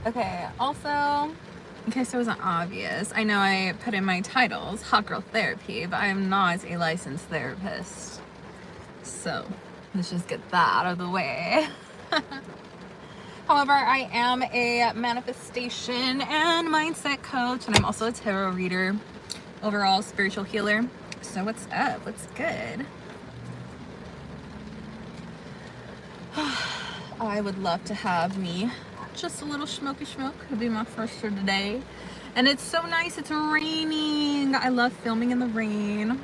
Okay, also, in case it wasn't obvious, I know I put in my titles, Hot Girl Therapy, but I am not a licensed therapist. So, let's just get that out of the way. However, I am a manifestation and mindset coach, and I'm also a tarot reader, overall spiritual healer. So what's up? What's good? I would love to have me just a little smoky smoke. It'll be my first for today. And it's so nice. It's raining. I love filming in the rain.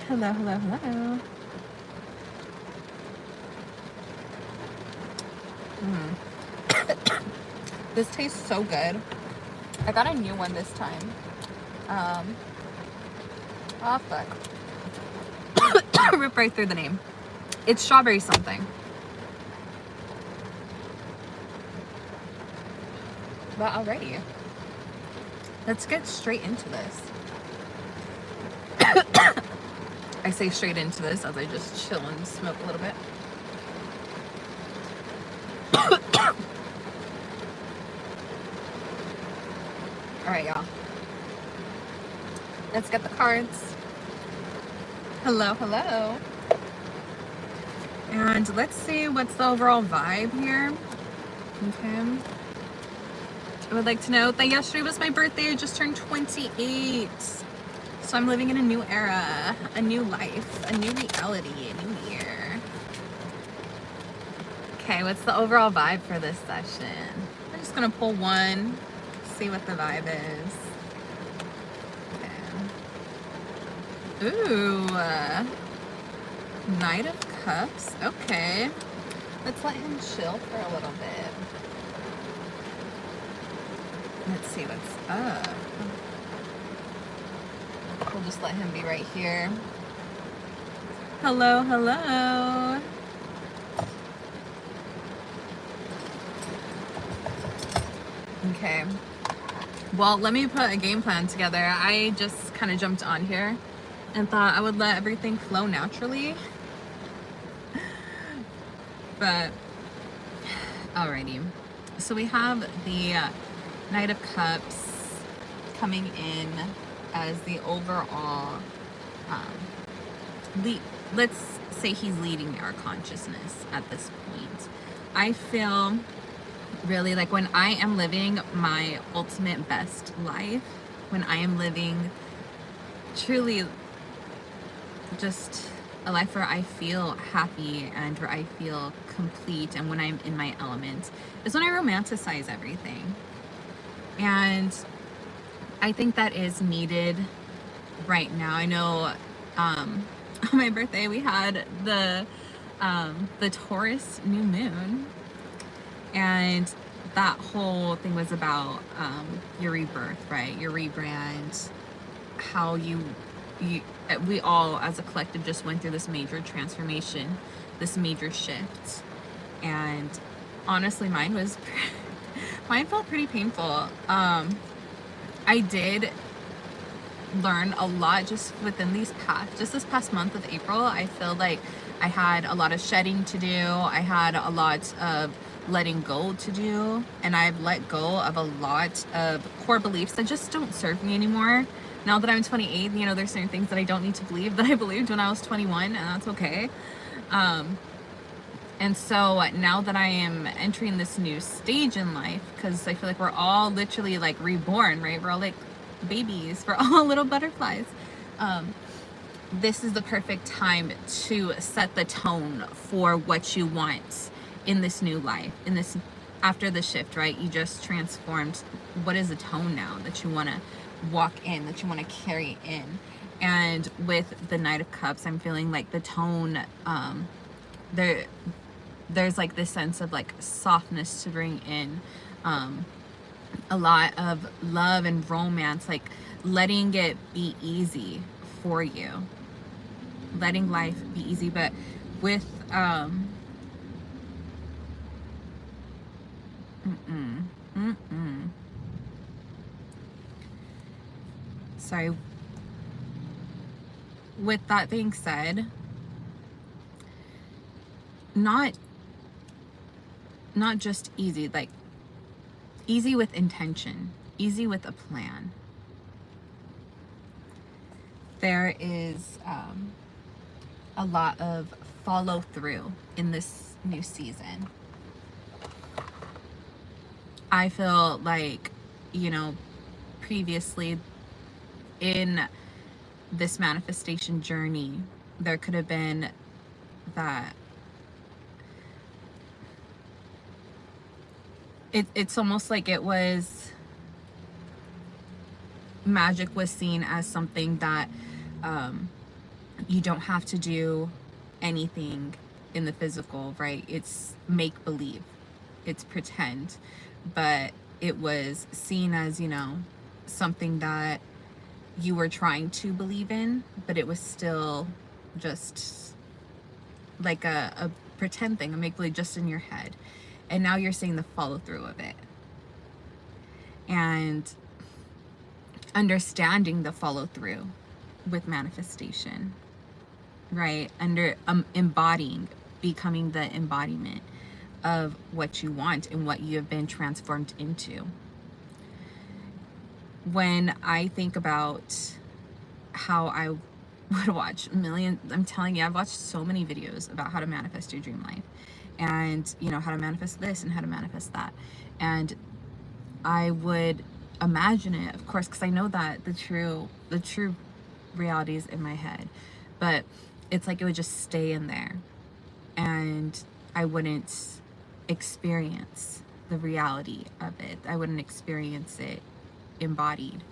Hello, hello, hello. This tastes so good. I got a new one this time. Oh fuck. Rip right through the name. It's strawberry something. But alrighty. Let's get straight into this. I say straight into this as I just chill and smoke a little bit. Alright, y'all. Let's get the cards. Hello, hello. And let's see what's the overall vibe here. Okay. I would like to note that yesterday was my birthday. I just turned 28. So I'm living in a new era, a new life, a new reality, a new year. Okay, what's the overall vibe for this session? I'm just gonna pull one, see what the vibe is. Okay. Ooh, Knight of Cups. Okay. Let's let him chill for a little bit. Let's see what's up. We'll just let him be right here. Hello, hello. Okay. Well, let me put a game plan together. I just kind of jumped on here and thought I would let everything flow naturally. But, alrighty. So we have the Knight of Cups coming in as the overall, let's say he's leading our consciousness at this point. I feel really like when I am living my ultimate best life, when I am living truly just a life where I feel happy and where I feel complete and when I'm in my element, is when I romanticize everything. And I think that is needed right now. I know on my birthday we had the Taurus new moon, and that whole thing was about your rebirth, right? Your rebrand, how we all as a collective just went through this major transformation, this major shift. And honestly, mine felt pretty painful. I did learn a lot just within this past month of April. I feel like I had a lot of shedding to do. I had a lot of letting go to do, and I've let go of a lot of core beliefs that just don't serve me anymore. Now that I'm 28, you know, there's certain things that I don't need to believe that I believed when I was 21, and that's okay. And so now that I am entering this new stage in life, because I feel like we're all literally like reborn, right? We're all like babies, we're all little butterflies. This is the perfect time to set the tone for what you want in this new life, in this, after the shift, right? You just transformed. What is the tone now that you want to walk in, that you want to carry in? And with the Knight of Cups, I'm feeling like the tone, there's like this sense of like softness to bring in, a lot of love and romance, like letting it be easy for you, letting life be easy. But with sorry, with that being said, not just easy, like easy with intention, easy with a plan. There is a lot of follow through in this new season. I feel like, you know, previously in this manifestation journey, there could have been that it's almost like it was, magic was seen as something that you don't have to do anything in the physical, right? It's make believe, it's pretend, but it was seen as, you know, something that you were trying to believe in, but it was still just like a pretend thing, a make believe just in your head. And now you're seeing the follow through of it and understanding the follow through with manifestation, right? Embodying, becoming the embodiment of what you want and what you have been transformed into. When I think about how I would watch millions, I'm telling you, I've watched so many videos about how to manifest your dream life, and, you know, how to manifest this and how to manifest that. And I would imagine it, of course, because I know that the true reality is in my head, but it's like it would just stay in there and I wouldn't experience the reality of it. I wouldn't experience it embodied.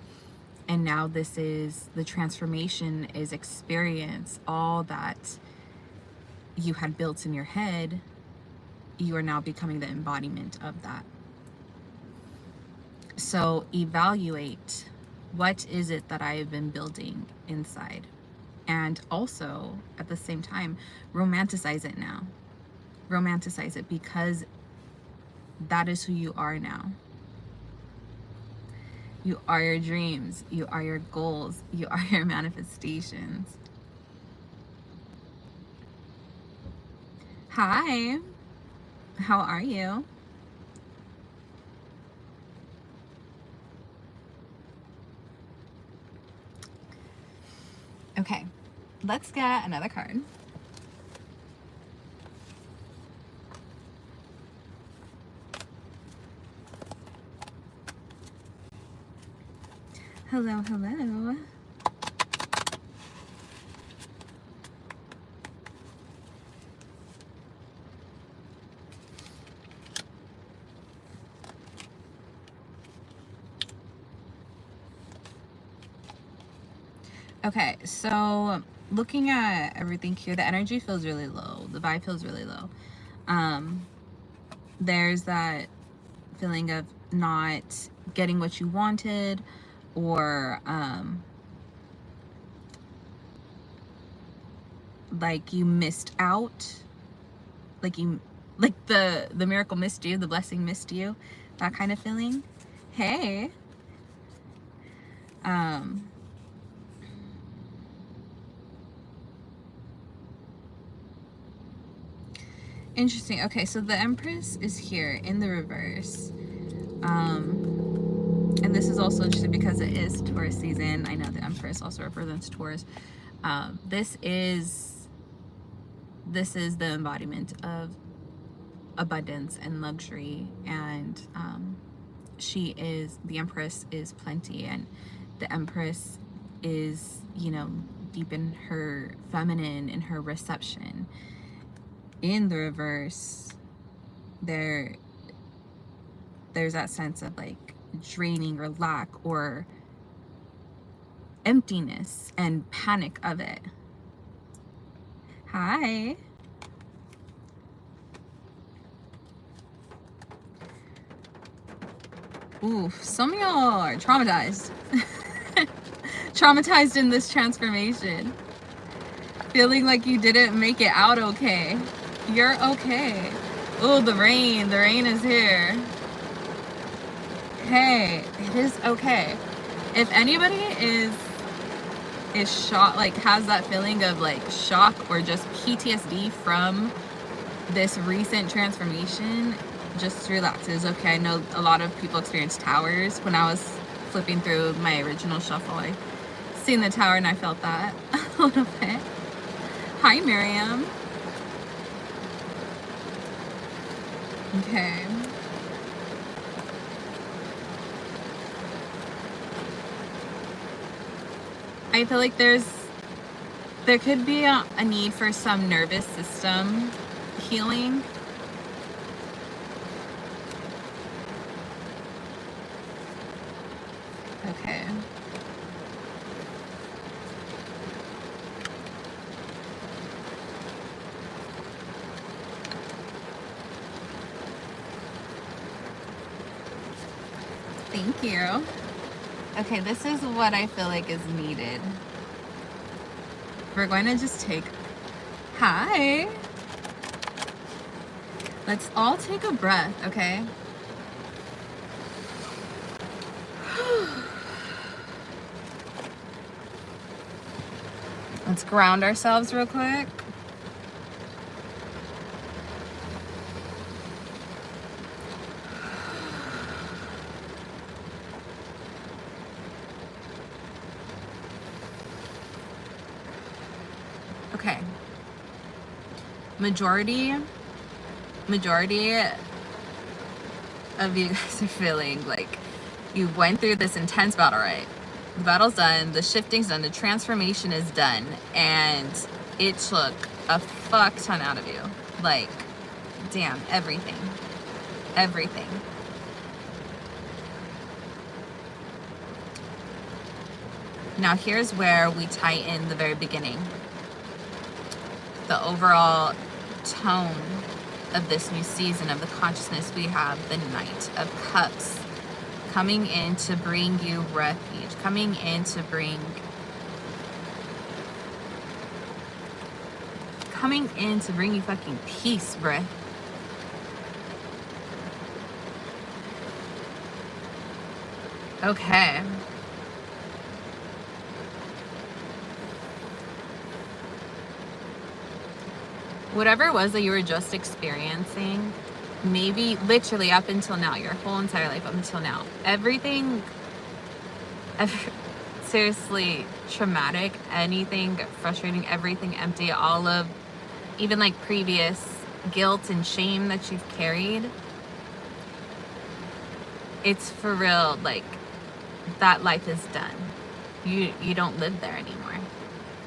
And now this is, the transformation is experience all that you had built in your head. You are now becoming the embodiment of that. So evaluate, what is it that I have been building inside? And also at the same time, romanticize it now. Romanticize it, because that is who you are now. You are your dreams, you are your goals, you are your manifestations. Hi, how are you? Okay, let's get another card. Hello, hello. Okay, so looking at everything here, the energy feels really low. The vibe feels really low. There's that feeling of not getting what you wanted, or like you missed out, like the miracle missed you, the blessing missed you, that kind of feeling. Hey. Interesting. Okay, so the Empress is here in the reverse. And this is also interesting because it is Taurus season. I know the Empress also represents Taurus. This is the embodiment of abundance and luxury, and the Empress is plenty, and the Empress is, you know, deep in her feminine, in her reception. In the reverse, there's that sense of like draining or lack or emptiness and panic of it. Hi. Oof, some of y'all are traumatized. Traumatized in this transformation. Feeling like you didn't make it out okay. You're okay. Oh, the rain is here. Hey, it is okay. If anybody is is shock, like has that feeling of like shock or just PTSD from this recent transformation, just relaxes. Okay, I know a lot of people experience towers. When I was flipping through my original shuffle, I seen the tower and I felt that a little bit. Hi, Miriam. Okay. I feel like there could be a need for some nervous system healing. Okay. Thank you. Okay, this is what I feel like is needed. We're going to just take, hi. Let's all take a breath, okay? Let's ground ourselves real quick. Okay. Majority of you guys are feeling like you went through this intense battle, right? The battle's done, the shifting's done, the transformation is done, and it took a fuck ton out of you. Like, damn, everything. Everything. Now here's where we tie in the very beginning. The overall tone of this new season of the consciousness. We have the Knight of Cups coming in to bring you refuge, coming in to bring you fucking peace, bruh. Okay. Whatever it was that you were just experiencing, maybe literally up until now, your whole entire life up until now, everything, seriously traumatic, anything frustrating, everything empty, all of even like previous guilt and shame that you've carried, it's for real, like that life is done. You don't live there anymore.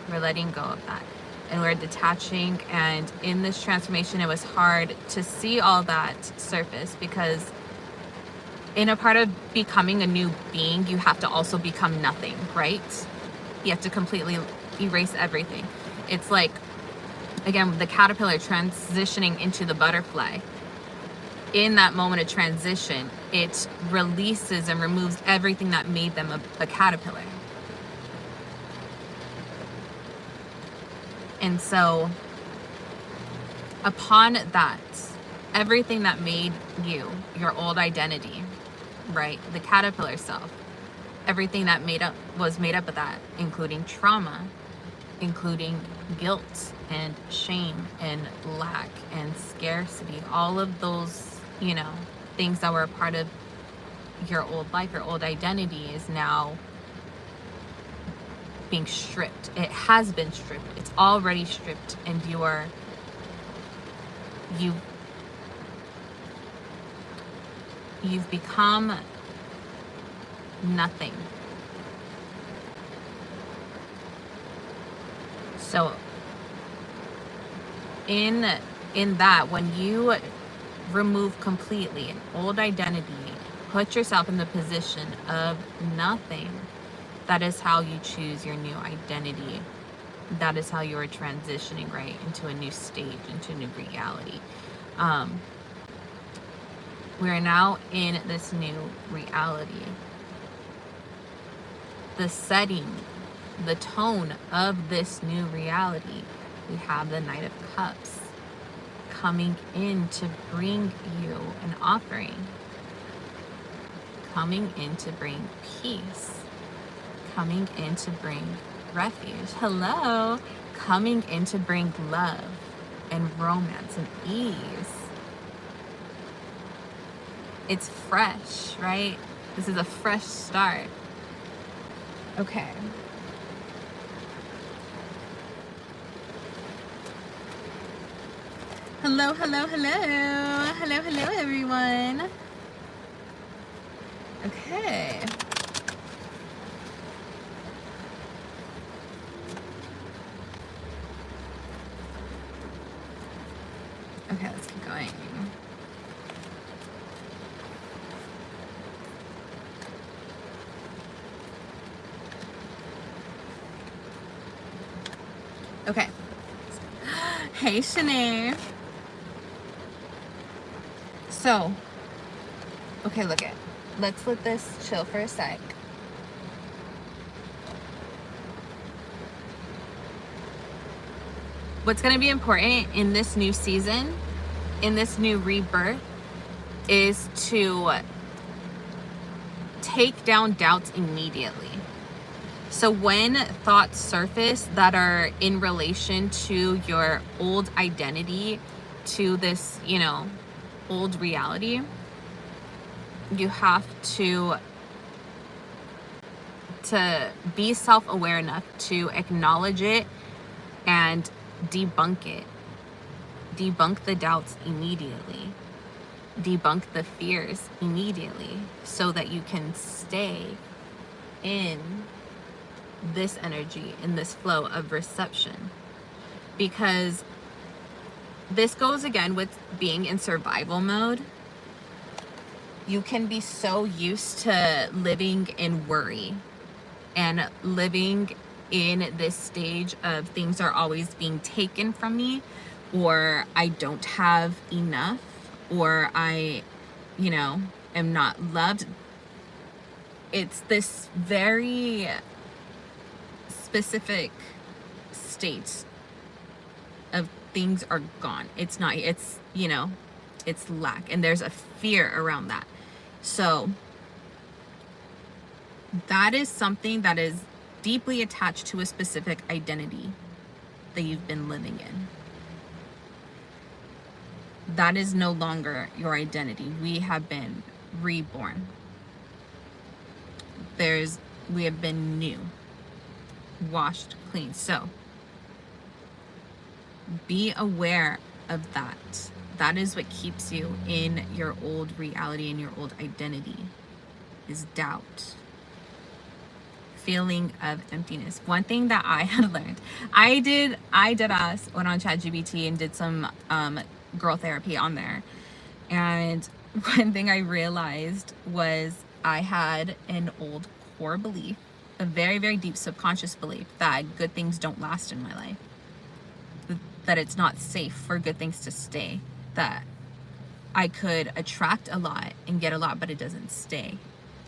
We're letting go of that. And we're detaching, and in this transformation it was hard to see all that surface, because in a part of becoming a new being you have to also become nothing, right? You have to completely erase everything. It's like, again, the caterpillar transitioning into the butterfly. In that moment of transition, it releases and removes everything that made them a caterpillar. And so upon that, everything that made you, your old identity, right, the caterpillar self, everything that was made up of that, including trauma, including guilt and shame and lack and scarcity, all of those, you know, things that were a part of your old life, your old identity, is now being stripped. It has been stripped. It's already stripped, and you've become nothing. So in that, when you remove completely an old identity, put yourself in the position of nothing, that is how you choose your new identity. That is how you are transitioning, right, into a new stage, into a new reality. We are now in this new reality. The setting, the tone of this new reality, we have the Knight of Cups coming in to bring you an offering, coming in to bring peace, coming in to bring refuge. Hello. Coming in to bring love and romance and ease. It's fresh, right? This is a fresh start. Okay. Hello, hello, hello. Hello, hello, everyone. Okay. Okay, let's keep going. Okay. Hey, Shanae. So, okay, look it. Let's let this chill for a sec. What's going to be important in this new season, in this new rebirth, is to take down doubts immediately. So when thoughts surface that are in relation to your old identity, to this, old reality, you have to be self-aware enough to acknowledge it and debunk it. Debunk the doubts immediately. Debunk the fears immediately so that you can stay in this energy, in this flow of reception. Because this goes again with being in survival mode. You can be so used to living in worry and living in this stage of things are always being taken from me, or I don't have enough, or I, am not loved. It's this very specific state of things are gone. It's not, it's lack, and there's a fear around that. So that is something that is deeply attached to a specific identity that you've been living in. That is no longer your identity. We have been reborn. We have been new, washed clean. So be aware of that. That is what keeps you in your old reality and your old identity, is doubt, feeling of emptiness. One thing that I had learned, I went on ChatGPT and did some girl therapy on there. And one thing I realized was I had an old core belief, a very, very deep subconscious belief that good things don't last in my life, that it's not safe for good things to stay, that I could attract a lot and get a lot, but it doesn't stay,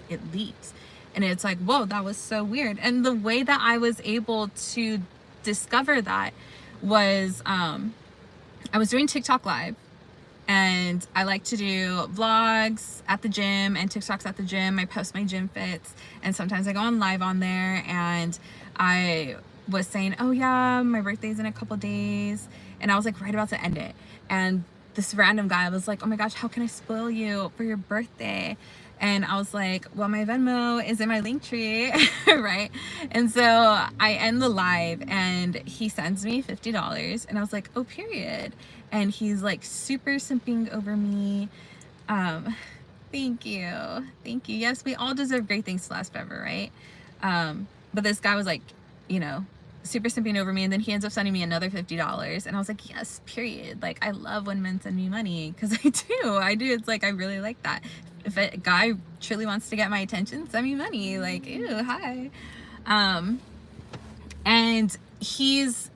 it leaves. And it's like, whoa, that was so weird. And the way that I was able to discover that was I was doing TikTok live, and I like to do vlogs at the gym and TikToks at the gym. I post my gym fits, and sometimes I go on live on there. And I was saying, oh yeah, my birthday's in a couple days, and I was like right about to end it, and this random guy was like, oh my gosh, how can I spoil you for your birthday? And I was like, well, my Venmo is in my link tree, right? And so I end the live, and he sends me $50, and I was like, oh, period. And he's like super simping over me. Thank you. Yes, we all deserve great things to last forever, right? But this guy was like, super simping over me, and then he ends up sending me another $50, and I was like, yes, period. Like, I love when men send me money, because I do. It's like, I really like that. If a guy truly wants to get my attention, send me money. Like, ew, hi. And he's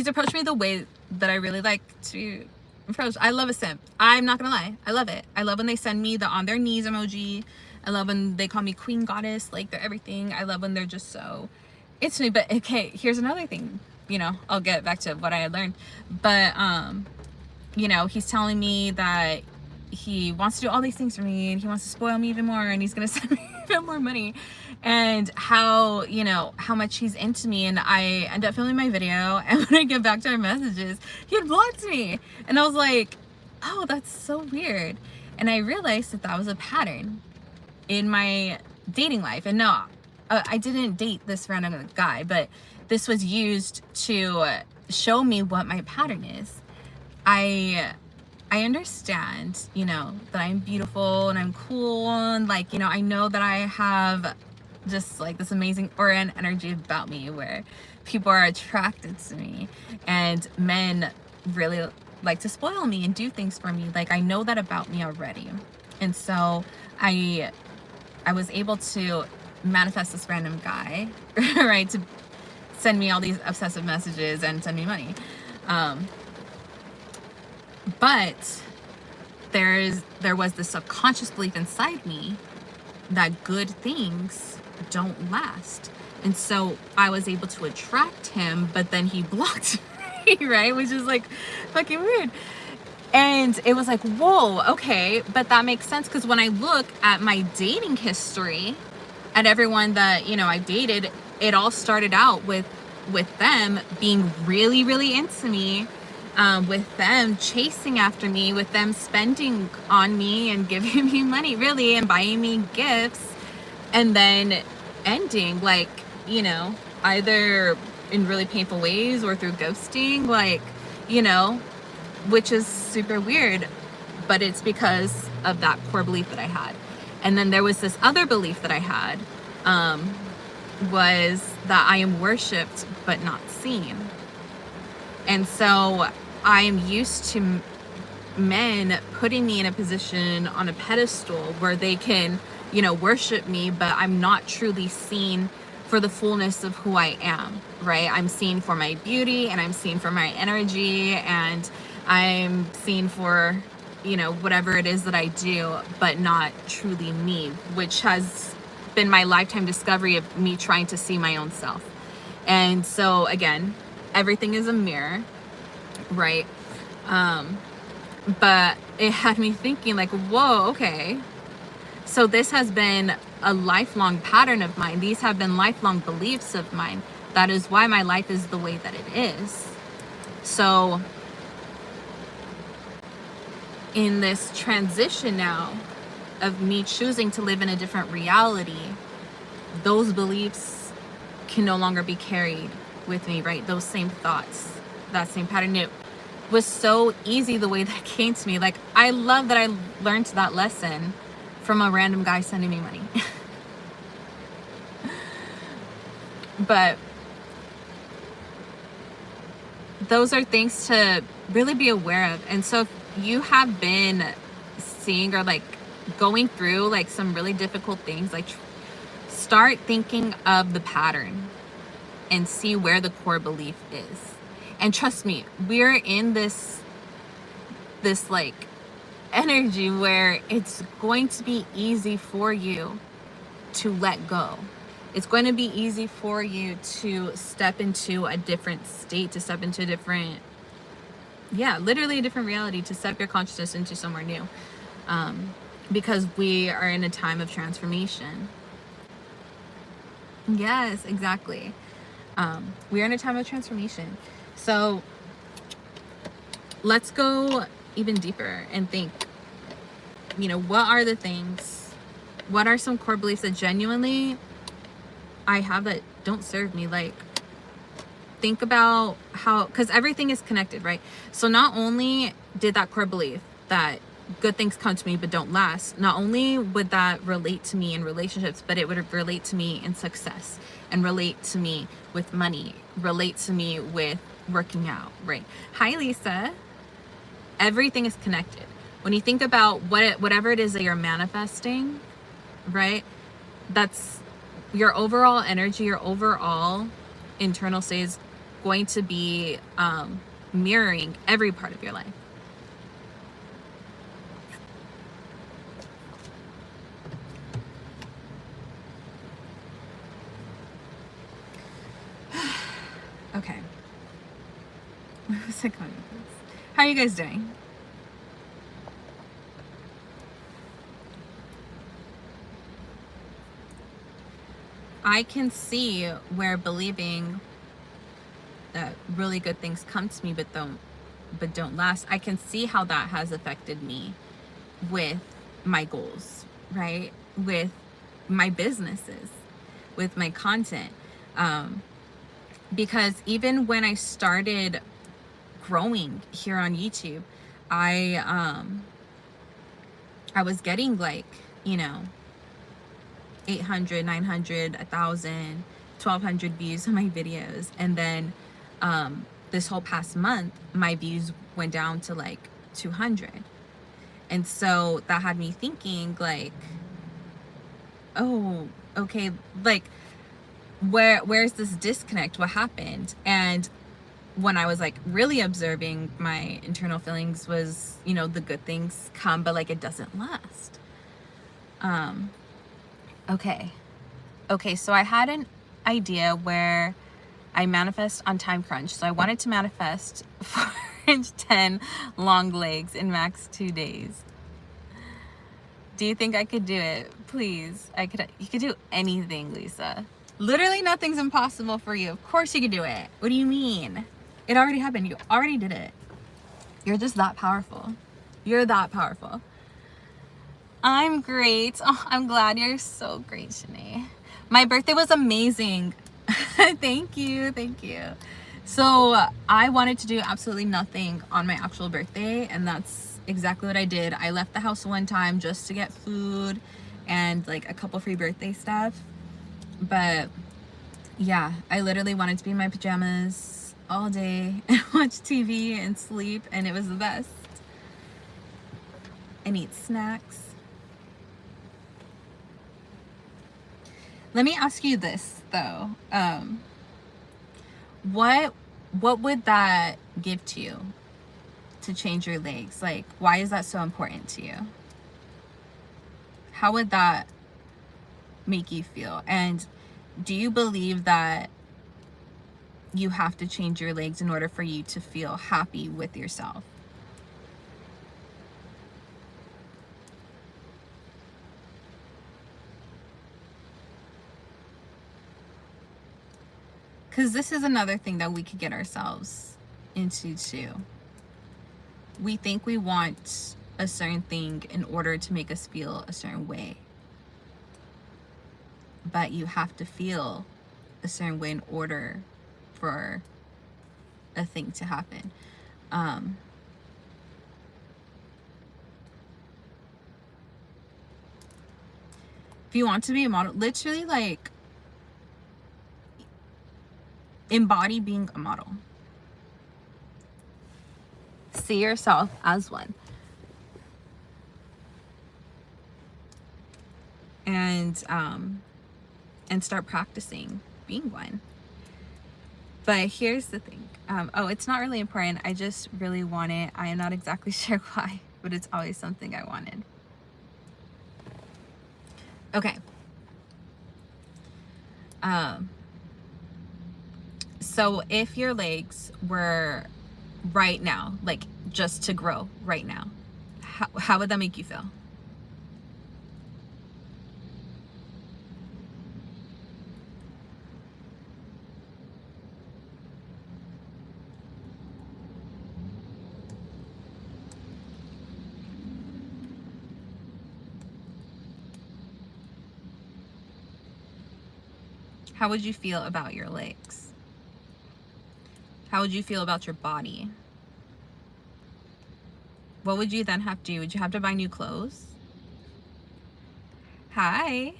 approached me the way that I really like to approach. I love a simp. I'm not gonna lie, I love it. I love when they send me the on their knees emoji. I love when they call me queen goddess, like they're everything. I love when they're just so it's me. But okay, here's another thing, I'll get back to what I had learned, but he's telling me that he wants to do all these things for me, and he wants to spoil me even more, and he's gonna send me bit more money, and how, you know, how much he's into me. And I end up filming my video, and when I get back to our messages, he had blocked me. And I was like, oh, that's so weird. And I realized that that was a pattern in my dating life. And no, I didn't date this random guy, but this was used to show me what my pattern is. I understand, you know, that I'm beautiful and I'm cool, and like, you know, I know that I have just like this amazing aura and energy about me where people are attracted to me, and men really like to spoil me and do things for me. Like, I know that about me already. And so I was able to manifest this random guy, right, to send me all these obsessive messages and send me money. But there was this subconscious belief inside me that good things don't last. And so I was able to attract him, but then he blocked me, right? Which is like fucking weird. And it was like, whoa, okay, but that makes sense, because when I look at my dating history, at everyone that, you know, I dated, it all started out with them being really, really into me, with them chasing after me, with them spending on me and giving me money, really, and buying me gifts, and then ending, like, you know, either in really painful ways or through ghosting, like, you know, which is super weird, but it's because of that core belief that I had. And then there was this other belief that I had, was that I am worshipped but not seen. And so I'm used to men putting me in a position on a pedestal where they can, you know, worship me, but I'm not truly seen for the fullness of who I am, right? I'm seen for my beauty, and I'm seen for my energy, and I'm seen for, you know, whatever it is that I do, but not truly me, which has been my lifetime discovery of me trying to see my own self. And so again, everything is a mirror, right? But it had me thinking like, whoa, okay. So this has been a lifelong pattern of mine. These have been lifelong beliefs of mine. That is why my life is the way that it is. So in this transition now of me choosing to live in a different reality, those beliefs can no longer be carried with me, right? Those same thoughts, that same pattern. It was so easy the way that came to me. Like, I love that I learned that lesson from a random guy sending me money. But those are things to really be aware of. And so if you have been seeing or like going through like some really difficult things, like start thinking of the pattern and see where the core belief is. And trust me, we're in this like energy where it's going to be easy for you to let go. It's going to be easy for you to step into a different state, to step into a different, literally a different reality, to step your consciousness into somewhere new. Because we are in a time of transformation. Yes, exactly. We are in a time of transformation. So let's go even deeper and think, you know, what are the things, what are some core beliefs that genuinely I have that don't serve me? Like, think about how, because everything is connected, right? So not only did that core belief that good things come to me but don't last, not only would that relate to me in relationships, but it would relate to me in success, and relate to me with money, relate to me with working out, right? Hi, Lisa. Everything is connected. When you think about whatever it is that you're manifesting, right? That's your overall energy, your overall internal state is going to be mirroring every part of your life. Okay. How are you guys doing? I can see where believing that really good things come to me but don't last. I can see how that has affected me with my goals, right? With my businesses, with my content. Because even when I started growing here on YouTube, I was getting like, 800, 900, 1,000, 1,200 views on my videos. And then this whole past month, my views went down to like 200. And so that had me thinking like, oh, okay, like where's this disconnect? What happened? And when I was like really observing my internal feelings was, the good things come, but like it doesn't last. Okay, so I had an idea where I manifest on time crunch. So I wanted to manifest 4'10" 10 long legs in max 2 days. Do you think I could do it? Please. You could do anything, Lisa. Literally nothing's impossible for you. Of course you could do it. What do you mean? It already happened. You already did it. You're just that powerful. You're that powerful. I'm great. Oh, I'm glad you're so great, Shanae. My birthday was amazing. Thank you. So I wanted to do absolutely nothing on my actual birthday, and that's exactly what I did. I left the house one time just to get food and like a couple free birthday stuff. But yeah, I literally wanted to be in my pajamas all day and watch TV and sleep, and it was the best. And eat snacks. Let me ask you this though. What would that give to you to change your legs? Like, why is that so important to you? How would that make you feel? And do you believe that you have to change your legs in order for you to feel happy with yourself? Because this is another thing that we could get ourselves into too. We think we want a certain thing in order to make us feel a certain way. But you have to feel a certain way in order for a thing to happen. If you want to be a model, literally like embody being a model. See yourself as one. And start practicing being one. But here's the thing. It's not really important. I just really want it. I am not exactly sure why, but it's always something I wanted. Okay. So if your legs were right now, like just to grow right now, how would that make you feel? How would you feel about your legs? How would you feel about your body? What would you then have to do? Would you have to buy new clothes? Hi.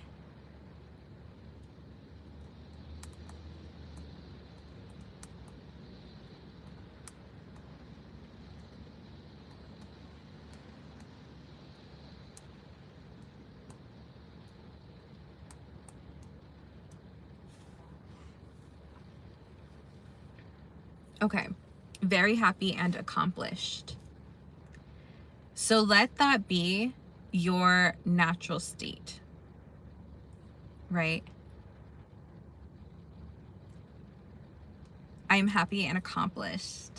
Okay, very happy and accomplished. So let that be your natural state, right? I'm happy and accomplished.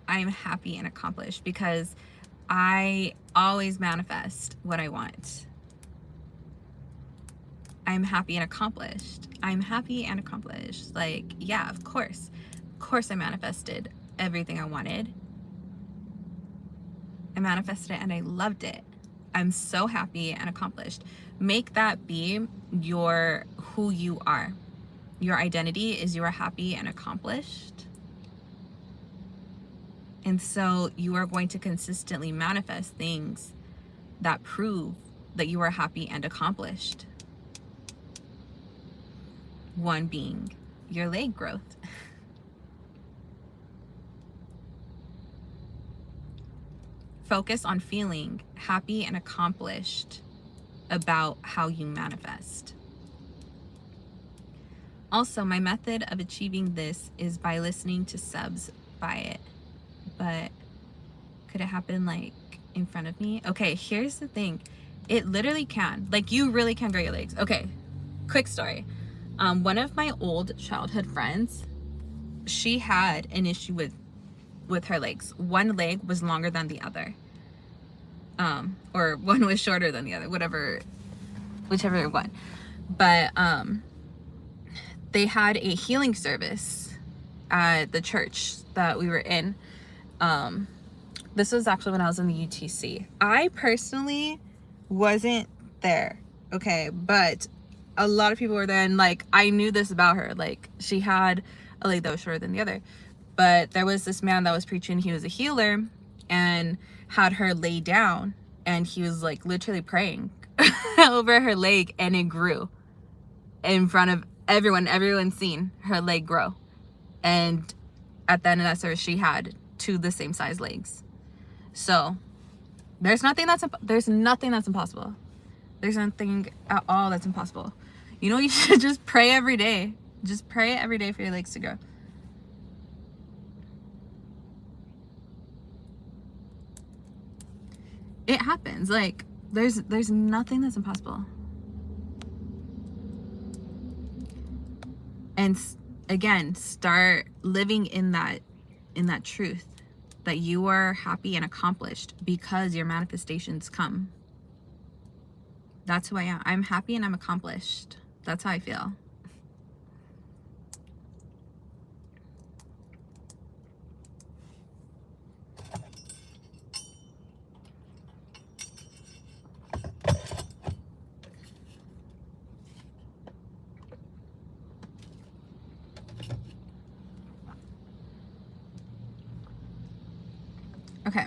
I'm happy and accomplished because I always manifest what I want. I'm happy and accomplished. I'm happy and accomplished. Like, yeah, of course. Of course I manifested everything I wanted. I manifested it and I loved it. I'm so happy and accomplished. Make that be your who you are. Your identity is you are happy and accomplished. And so you are going to consistently manifest things that prove that you are happy and accomplished. One being your leg growth. Focus on feeling happy and accomplished about how you manifest. Also, my method of achieving this is by listening to subs by it. But could it happen like in front of me? Okay, here's the thing. It literally can. Like, you really can grow your legs. Okay, quick story. One of my old childhood friends, she had an issue with her legs. One leg was longer than the other. Or one was shorter than the other, whichever one. But they had a healing service at the church that we were in. This was actually when I was in the UTC. I personally wasn't there, okay, but a lot of people were there, and like, I knew this about her. Like, she had a leg that was shorter than the other, but there was this man that was preaching. He was a healer and had her lay down, and he was like literally praying over her leg, and it grew in front of everyone seen her leg grow. And at the end of that service, she had two the same size legs. So there's nothing that's impossible. There's nothing at all that's impossible. You know, you should just pray every day. Just pray every day for your legs to grow. It happens. Like, there's nothing that's impossible. And again, start living in that truth that you are happy and accomplished because your manifestations come. That's who I am. I'm happy and I'm accomplished. That's how I feel. Okay.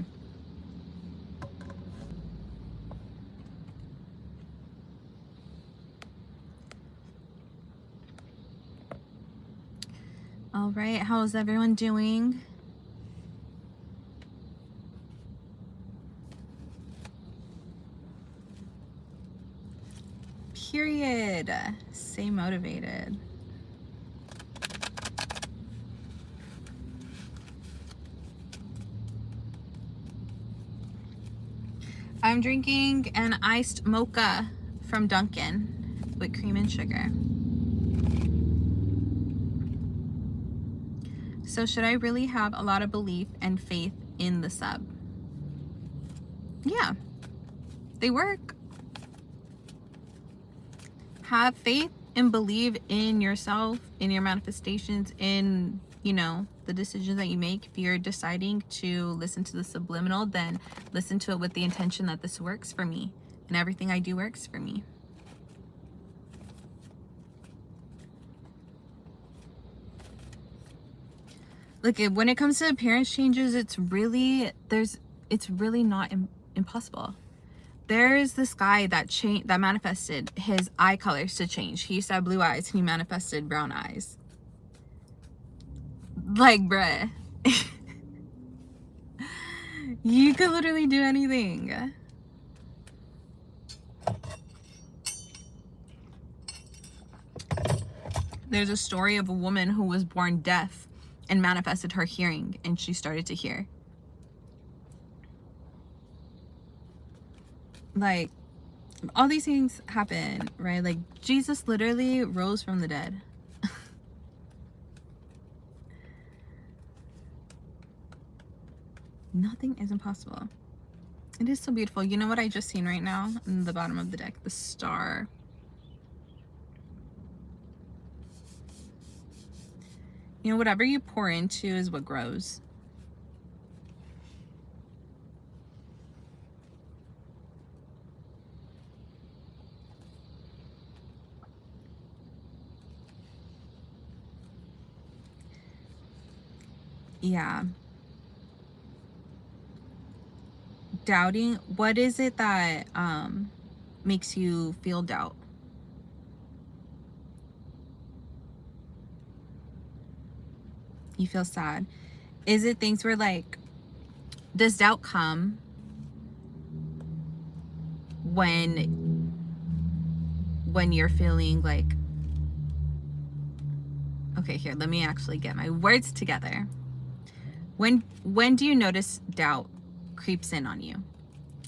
All right, how's everyone doing? Period. Stay motivated. I'm drinking an iced mocha from Dunkin' with cream and sugar. So should I really have a lot of belief and faith in the sub? Yeah, they work. Have faith and believe in yourself, in your manifestations, in, you know, the decisions that you make. If you're deciding to listen to the subliminal, then listen to it with the intention that this works for me and everything I do works for me. Look, when it comes to appearance changes, it's really not impossible. There's this guy that manifested his eye colors to change. He used to have blue eyes and he manifested brown eyes. Like, bruh. You could literally do anything. There's a story of a woman who was born deaf and manifested her hearing, and she started to hear. Like, all these things happen, right? Like, Jesus literally rose from the dead. Nothing is impossible. It is so beautiful. You know what I just seen right now in the bottom of the deck? The star. You know, whatever you pour into is what grows. Yeah. Doubting, what is it that makes you feel doubt? You feel sad. Is it things where, like, does doubt come when you're feeling like, okay, here, let me actually get my words together. When do you notice doubt creeps in on you?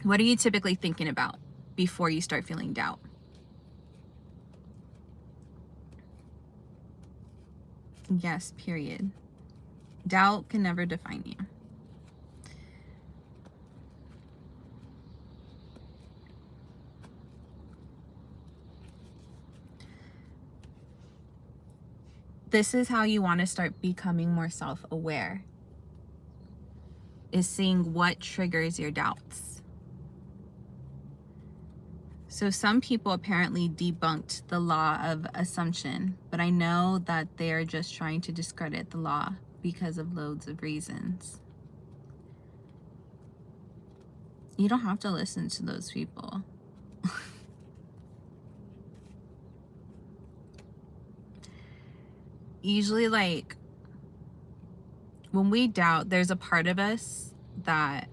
What are you typically thinking about before you start feeling doubt? Yes, period. Doubt can never define you. This is how you want to start becoming more self-aware, is seeing what triggers your doubts. So some people apparently debunked the law of assumption, but I know that they're just trying to discredit the law because of loads of reasons. You don't have to listen to those people. Usually, like, when we doubt, there's a part of us that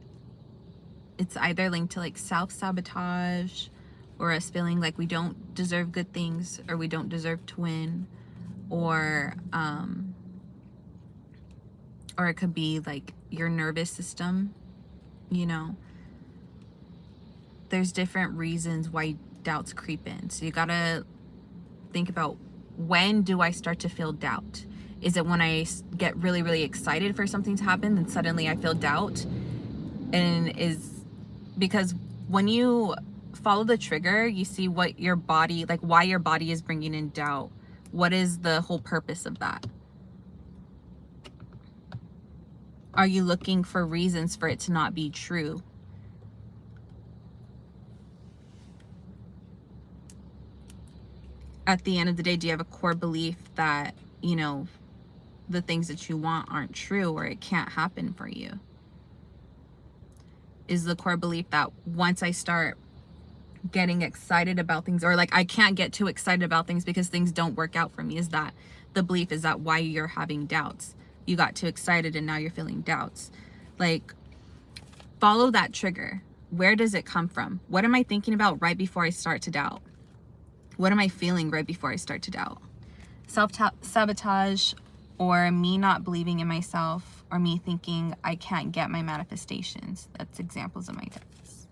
it's either linked to like self-sabotage, or us feeling like we don't deserve good things, or we don't deserve to win, or it could be like your nervous system, you know. There's different reasons why doubts creep in. So you gotta think about, when do I start to feel doubt? Is it when I get really, really excited for something to happen and suddenly I feel doubt? And is because when you follow the trigger, you see what your body, like why your body is bringing in doubt. What is the whole purpose of that? Are you looking for reasons for it to not be true? At the end of the day, do you have a core belief that, you know, the things that you want aren't true, or it can't happen for you? Is the core belief that once I start getting excited about things, or like I can't get too excited about things because things don't work out for me? Is that the belief? Is that why you're having doubts? You got too excited and now you're feeling doubts. Like, follow that trigger. Where does it come from? What am I thinking about right before I start to doubt? What am I feeling right before I start to doubt? Self-sabotage, or me not believing in myself, or me thinking I can't get my manifestations. That's examples of my doubts.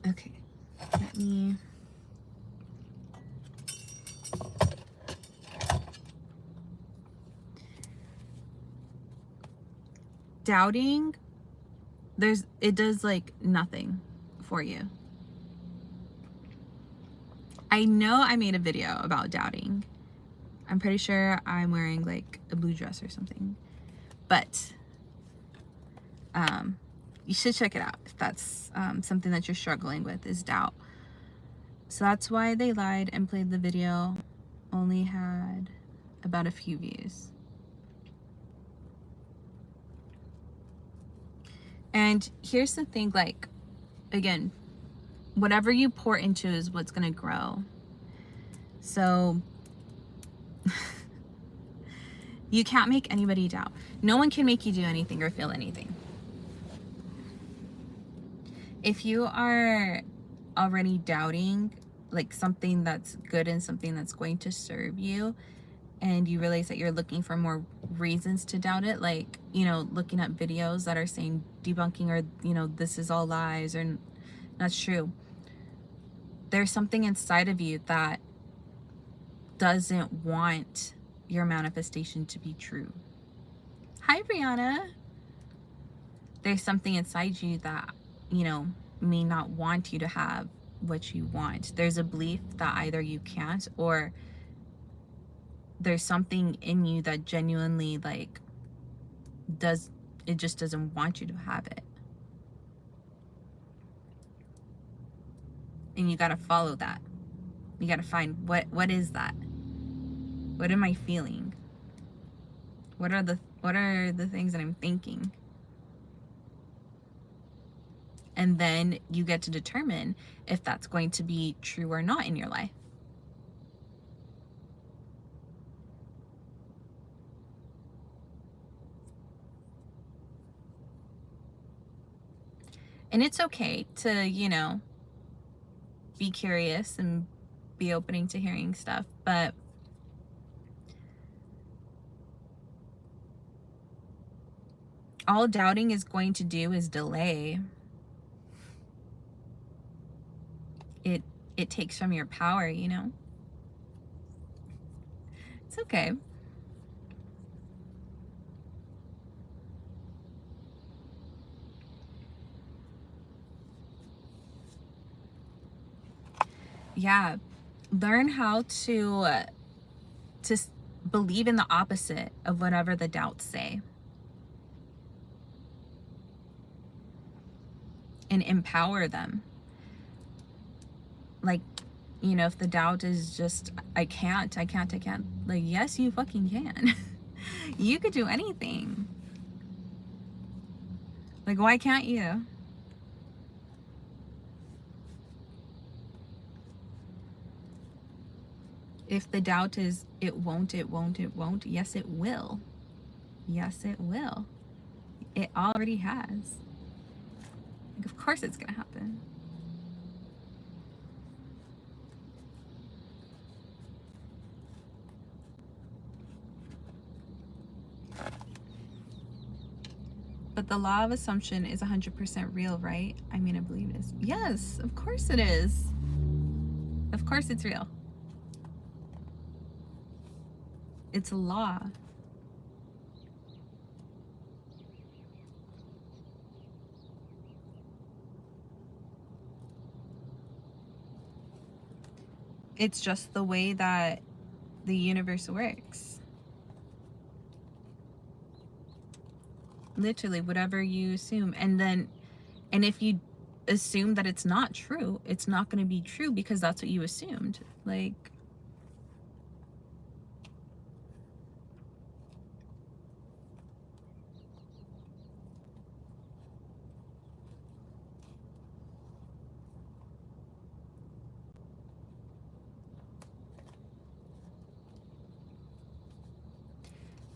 Okay, let me... Doubting, it does like nothing for you. I know I made a video about doubting. I'm pretty sure I'm wearing like a blue dress or something, but you should check it out if that's something that you're struggling with, is doubt. So that's why they lied and played the video. Only had about a few views. And here's the thing, like, again, whatever you pour into is what's gonna grow. So you can't make anybody doubt. No one can make you do anything or feel anything. If you are already doubting like something that's good and something that's going to serve you, and you realize that you're looking for more reasons to doubt it, like, you know, looking at videos that are saying debunking, or, you know, this is all lies, or that's true, there's something inside of you that doesn't want your manifestation to be true. Hi, Brianna. There's something inside you that, you know, may not want you to have what you want. There's a belief that either you can't, or there's something in you that genuinely, like, it just doesn't want you to have it. And you got to follow that. You got to find what is that? What am I feeling? What are the things that I'm thinking? And then you get to determine if that's going to be true or not in your life. And it's okay to, you know, be curious and be opening to hearing stuff, but all doubting is going to do is delay. It takes from your power, you know? It's okay. Yeah. Learn how to believe in the opposite of whatever the doubts say. And empower them. Like, you know, if the doubt is just, I can't. Like, yes, you fucking can. You could do anything. Like, why can't you? If the doubt is, it won't, yes, it will. Yes, it will. It already has. Like, of course it's gonna happen. But the law of assumption is 100% real, right? I mean, I believe it is. Yes, of course it is. Of course it's real. It's a law. It's just the way that the universe works. Literally, whatever you assume. And if you assume that it's not true, it's not going to be true because that's what you assumed. Like,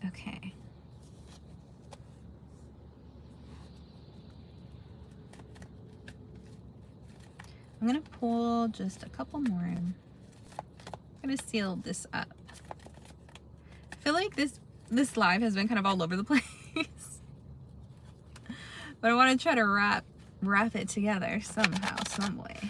okay. I'm going to pull just a couple more in. I'm going to seal this up. I feel like this live has been kind of all over the place. But I want to try to wrap it together somehow, some way.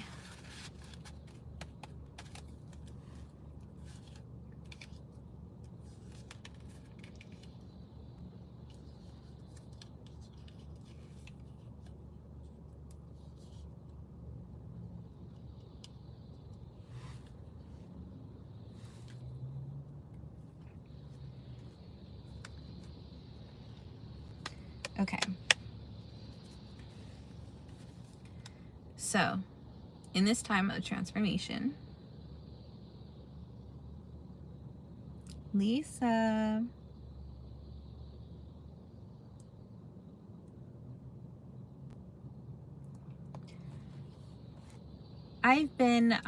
Okay. So, in this time of transformation, Lisa, I've been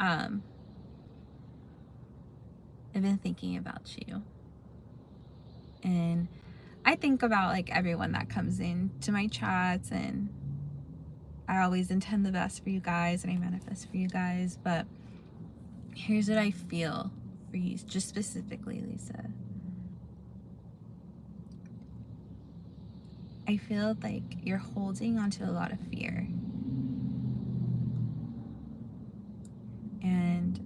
thinking about you, and I think about like everyone that comes in to my chats, and I always intend the best for you guys and I manifest for you guys, but here's what I feel for you, just specifically, Lisa. I feel like you're holding onto a lot of fear. And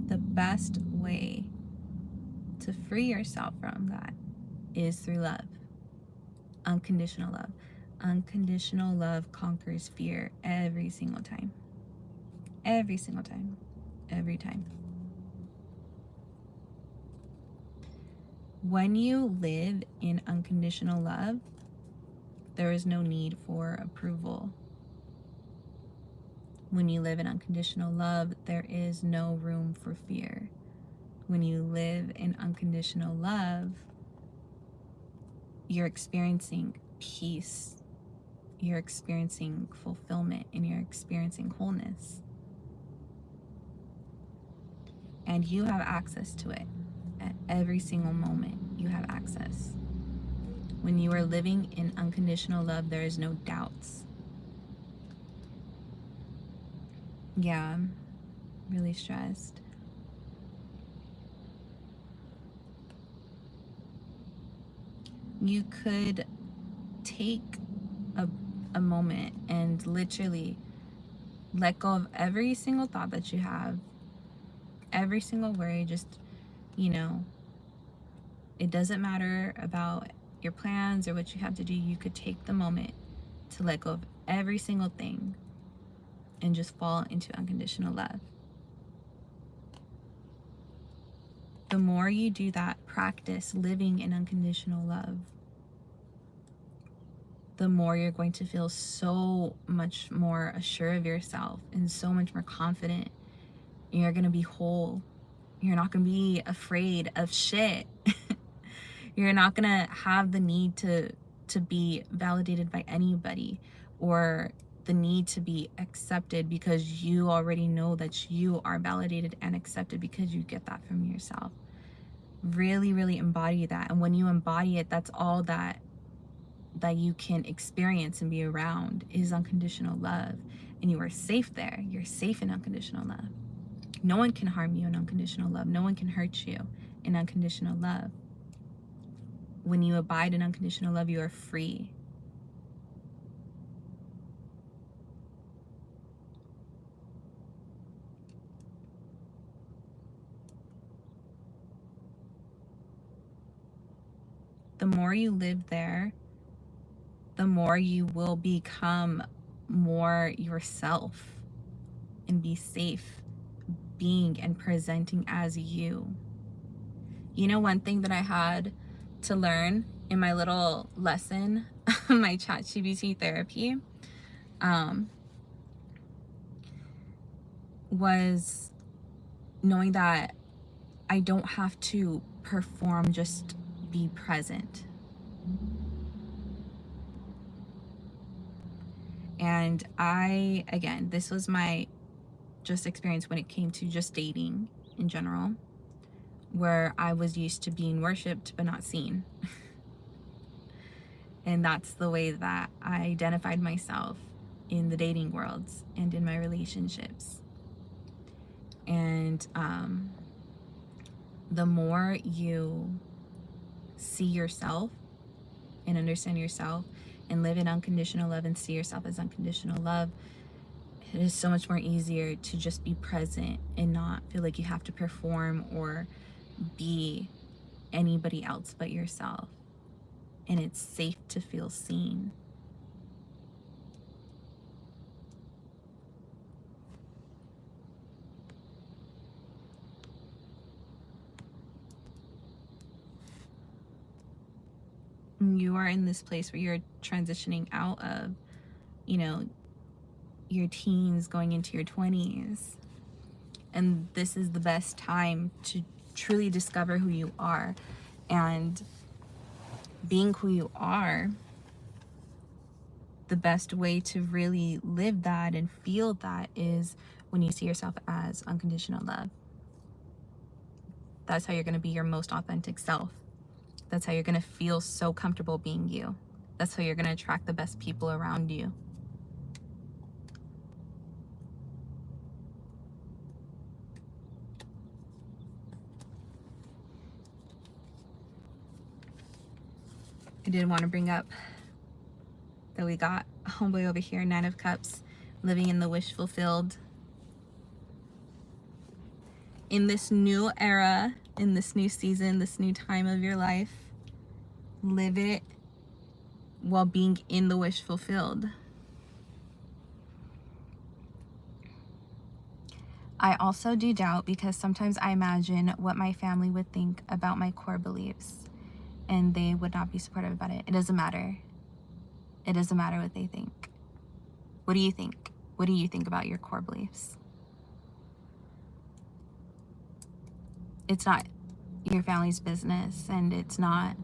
the best way to free yourself from that is through love. unconditional love. Unconditional love conquers fear every single time. Every single time. Every time. When you live in unconditional love, there is no need for approval. When you live in unconditional love, there is no room for fear. When you live in unconditional love, you're experiencing peace. You're experiencing fulfillment, and you're experiencing wholeness. And you have access to it at every single moment. You have access. When you are living in unconditional love, there is no doubts. Yeah, I'm really stressed. You could take a moment and literally let go of every single thought that you have, every single worry. Just, it doesn't matter about your plans or what you have to do. You could take the moment to let go of every single thing and just fall into unconditional love. The more you do that, practice living in unconditional love, the more you're going to feel so much more assured of yourself and so much more confident. You're going to be whole. You're not going to be afraid of shit. You're not going to have the need to be validated by anybody, or the need to be accepted, because you already know that you are validated and accepted because you get that from yourself. Really, really embody that. And when you embody it, that's all that you can experience and be around is unconditional love. And you are safe there. You're safe in unconditional love. No one can harm you in unconditional love. No one can hurt you in unconditional love. When you abide in unconditional love, you are free. The more you live there, the more you will become more yourself and be safe being and presenting as you. One thing that I had to learn in my little lesson, my ChatGPT therapy, was knowing that I don't have to perform, just be present. And again, this was my just experience when it came to just dating in general, where I was used to being worshipped but not seen. And that's the way that I identified myself in the dating worlds and in my relationships. And the more you see yourself and understand yourself and live in unconditional love and see yourself as unconditional love, it is so much more easier to just be present and not feel like you have to perform or be anybody else but yourself. And it's safe to feel seen. You are in this place where you're transitioning out of, your teens going into your 20s. And this is the best time to truly discover who you are. And being who you are, the best way to really live that and feel that is when you see yourself as unconditional love. That's how you're going to be your most authentic self. That's how you're going to feel so comfortable being you. That's how you're going to attract the best people around you. I did want to bring up that we got a homeboy over here, 9 of Cups, living in the wish fulfilled. In this new era, in this new season, this new time of your life, live it while being in the wish fulfilled. I also do doubt because sometimes I imagine what my family would think about my core beliefs and they would not be supportive about it. It doesn't matter. It doesn't matter what they think. What do you think? What do you think about your core beliefs? It's not your family's business, and it's not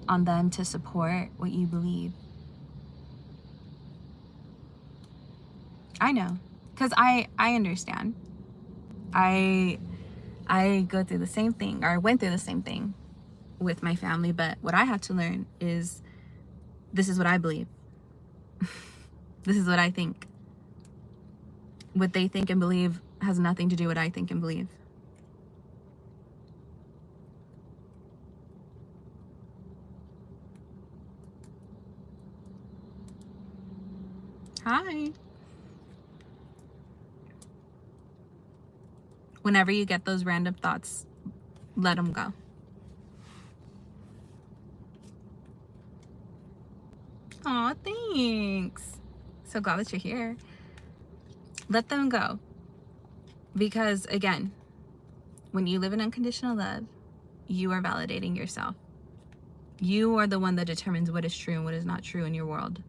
on them to support what you believe. I know, because I understand. I go through the same thing, or went through the same thing with my family, but what I had to learn is this is what I believe. This is what I think. What they think and believe has nothing to do with what I think and believe. Hi. Whenever you get those random thoughts, let them go. Aw, thanks. So glad that you're here. Let them go. Because again, when you live in unconditional love, you are validating yourself. You are the one that determines what is true and what is not true in your world.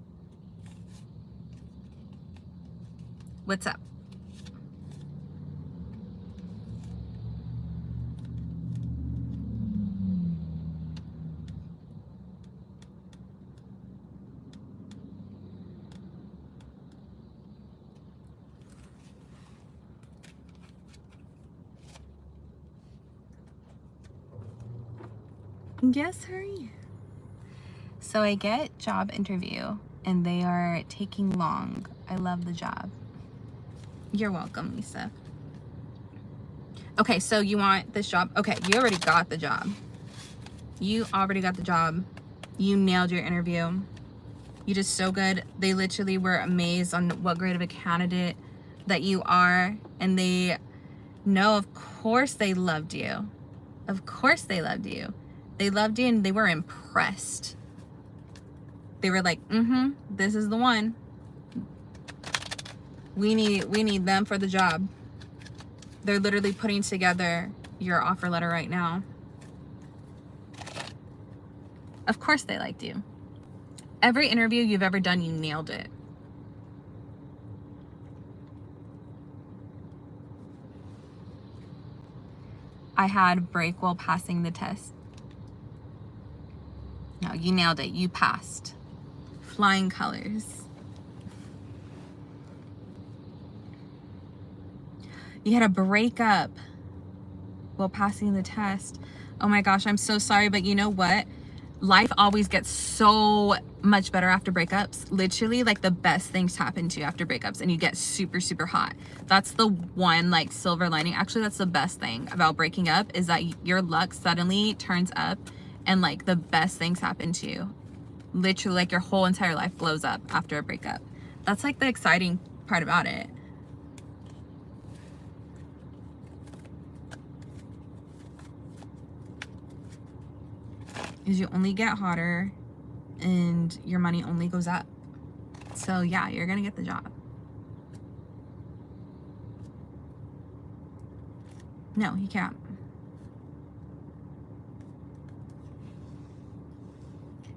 What's up? Yes, hurry. So I get job interview and they are taking long. I love the job. You're welcome, Lisa. Okay, so you want this job. Okay, you already got the job. You already got the job. You nailed your interview. You did so good. They literally were amazed on what great of a candidate that you are. And they know, of course they loved you. Of course they loved you. They loved you and they were impressed. They were like, this is the one. We need them for the job. They're literally putting together your offer letter right now. Of course they liked you. Every interview you've ever done, you nailed it. I had break while passing the test. No, you nailed it. You passed. Flying colors. You had a breakup while passing the test. Oh my gosh, I'm so sorry, but you know what? Life always gets so much better after breakups. Literally, like the best things happen to you after breakups and you get super, super hot. That's the one like silver lining. Actually, that's the best thing about breaking up is that your luck suddenly turns up and like the best things happen to you. Literally, like your whole entire life blows up after a breakup. That's like the exciting part about it. Is you only get hotter and your money only goes up. So yeah, you're gonna get the job. No, he can't.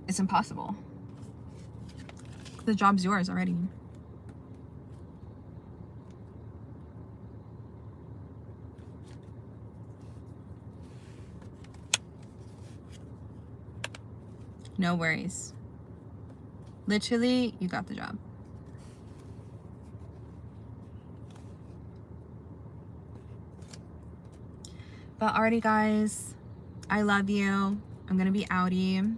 It's impossible. The job's yours already. No worries. Literally, you got the job. But alrighty, guys, I love you. I'm gonna be outie.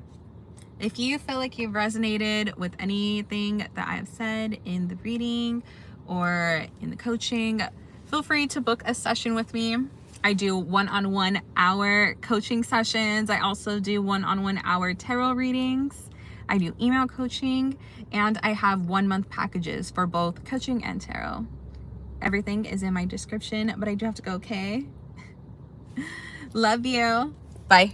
If you feel like you've resonated with anything that I have said in the reading or in the coaching, feel free to book a session with me. I do one-on-one hour coaching sessions. I also do one-on-one hour tarot readings. I do email coaching, and I have 1 month packages for both coaching and tarot. Everything is in my description, but I do have to go, okay? Love you. Bye.